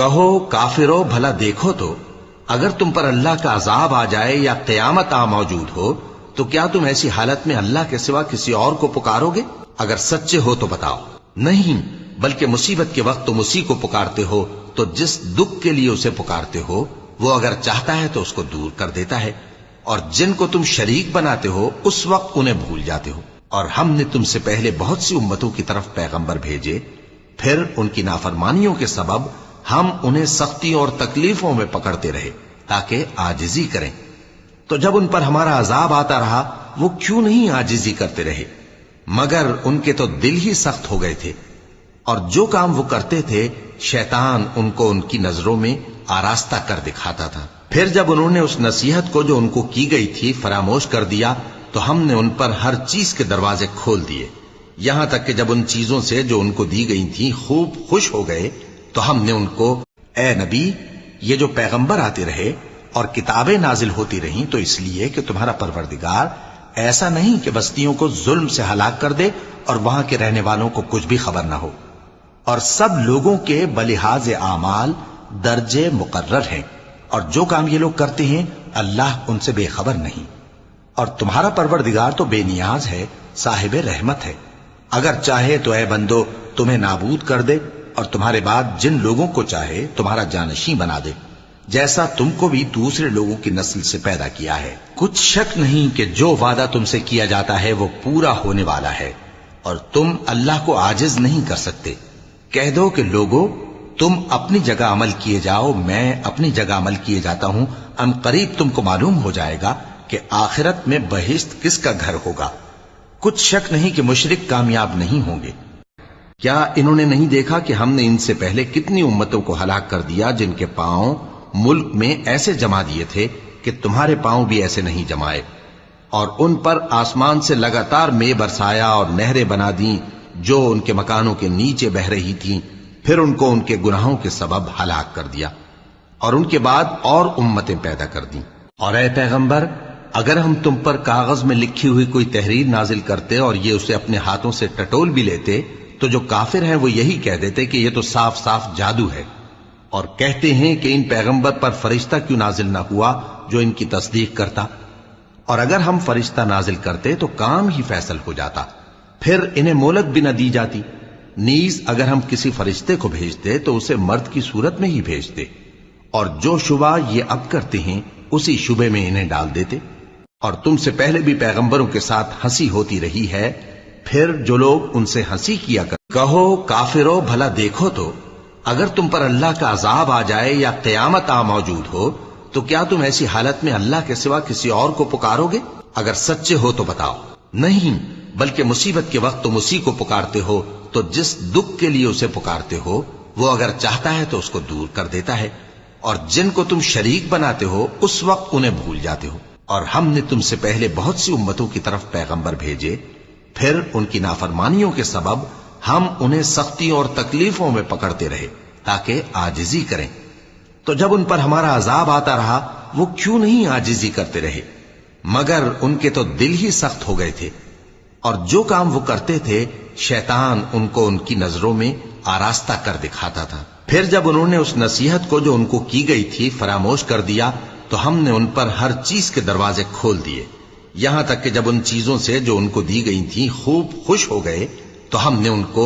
کہو کافرو بھلا دیکھو تو اگر تم پر اللہ کا عذاب آ جائے یا قیامت آ موجود ہو تو کیا تم ایسی حالت میں اللہ کے سوا کسی اور کو پکارو گے؟ اگر سچے ہو تو بتاؤ۔ نہیں، بلکہ مصیبت کے وقت تم اسی کو پکارتے ہو تو جس دکھ کے لیے اسے پکارتے ہو وہ اگر چاہتا ہے تو اس کو دور کر دیتا ہے، اور جن کو تم شریک بناتے ہو اس وقت انہیں بھول جاتے ہو۔ اور ہم نے تم سے پہلے بہت سی امتوں کی طرف پیغمبر بھیجے، پھر ان کی نافرمانیوں کے سبب ہم انہیں سختی اور تکلیفوں میں پکڑتے رہے تاکہ عاجزی کریں۔ تو جب ان پر ہمارا عذاب آتا رہا وہ کیوں نہیں عاجزی کرتے رہے؟ مگر ان کے تو دل ہی سخت ہو گئے تھے، اور جو کام وہ کرتے تھے شیطان ان کو ان کی نظروں میں آراستہ کر دکھاتا تھا۔ پھر جب انہوں نے اس نصیحت کو جو ان کو کی گئی تھی فراموش کر دیا تو ہم نے ان پر ہر چیز کے دروازے کھول دیے، یہاں تک کہ جب ان چیزوں سے جو ان کو دی گئی تھی خوب خوش ہو گئے تو ہم نے ان کو، اے نبی یہ جو پیغمبر آتے رہے اور کتابیں نازل ہوتی رہیں تو اس لیے کہ تمہارا پروردگار ایسا نہیں کہ بستیوں کو ظلم سے ہلاک کر دے اور وہاں کے رہنے والوں کو کچھ بھی خبر نہ ہو، اور سب لوگوں کے بلحاظ اعمال درجے مقرر ہیں، اور جو کام یہ لوگ کرتے ہیں اللہ ان سے بے خبر نہیں۔ اور تمہارا پروردگار تو بے نیاز ہے، صاحب رحمت ہے، اگر چاہے تو اے بندو تمہیں نابود کر دے اور تمہارے بعد جن لوگوں کو چاہے تمہارا جانشین بنا دے، جیسا تم کو بھی دوسرے لوگوں کی نسل سے پیدا کیا ہے۔ کچھ شک نہیں کہ جو وعدہ تم سے کیا جاتا ہے وہ پورا ہونے والا ہے، اور تم اللہ کو عاجز نہیں کر سکتے۔ کہہ دو کہ لوگو تم اپنی جگہ عمل کیے جاؤ، میں اپنی جگہ عمل کیے جاتا ہوں، ان قریب تم کو معلوم ہو جائے گا کہ آخرت میں بہشت کس کا گھر ہوگا۔ کچھ شک نہیں کہ مشرک کامیاب نہیں ہوں گے۔ کیا انہوں نے نہیں دیکھا کہ ہم نے ان سے پہلے کتنی امتوں کو ہلاک کر دیا جن کے پاؤں ملک میں ایسے جما دیے تھے کہ تمہارے پاؤں بھی ایسے نہیں جمائے، اور ان پر آسمان سے لگاتار مے برسایا اور نہریں بنا دیں جو ان کے مکانوں کے نیچے بہ رہی تھیں، پھر ان کو ان کے گناہوں کے سبب ہلاک کر دیا، اور ان کے بعد اور امتیں پیدا کر دیں۔ اور اے پیغمبر اگر ہم تم پر کاغذ میں لکھی ہوئی کوئی تحریر نازل کرتے اور یہ اسے اپنے ہاتھوں سے ٹٹول بھی لیتے تو جو کافر ہیں وہ یہی کہہ دیتے کہ یہ تو صاف صاف جادو ہے، اور کہتے ہیں کہ ان پیغمبر پر فرشتہ کیوں نازل نہ ہوا جو ان کی تصدیق کرتا، اور اگر ہم فرشتہ نازل کرتے تو کام ہی فیصل ہو جاتا، پھر انہیں مہلت بھی نہ دی جاتی۔ نیز اگر ہم کسی فرشتے کو بھیجتے تو اسے مرد کی صورت میں ہی بھیجتے، اور جو شبہ یہ اب کرتے ہیں اسی شبے میں انہیں ڈال دیتے۔ اور تم سے پہلے بھی پیغمبروں کے ساتھ ہنسی ہوتی رہی ہے، پھر جو لوگ ان سے ہنسی کیا کر کہو کافرو بھلا دیکھو تو اگر تم پر اللہ کا عذاب آ جائے یا قیامت آ موجود ہو تو کیا تم ایسی حالت میں اللہ کے سوا کسی اور کو پکارو گے؟ اگر سچے ہو تو بتاؤ۔ نہیں، بلکہ مصیبت کے وقت تم اسی کو پکارتے ہو تو جس دکھ کے لیے اسے پکارتے ہو وہ اگر چاہتا ہے تو اس کو دور کر دیتا ہے، اور جن کو تم شریک بناتے ہو اس وقت انہیں بھول جاتے ہو۔ اور ہم نے تم سے پہلے بہت سی امتوں کی طرف پیغمبر بھیجے، پھر ان کی نافرمانیوں کے سبب ہم انہیں سختی اور تکلیفوں میں پکڑتے رہے تاکہ عاجزی کریں۔ تو جب ان پر ہمارا عذاب آتا رہا وہ کیوں نہیں عاجزی کرتے رہے؟ مگر ان کے تو دل ہی سخت ہو گئے تھے، اور جو کام وہ کرتے تھے شیطان ان کو ان کی نظروں میں آراستہ کر دکھاتا تھا۔ پھر جب انہوں نے اس نصیحت کو جو ان کو کی گئی تھی فراموش کر دیا تو ہم نے ان پر ہر چیز کے دروازے کھول دیے، یہاں تک کہ جب ان چیزوں سے جو ان کو دی گئی تھی خوب خوش ہو گئے تو ہم نے ان کو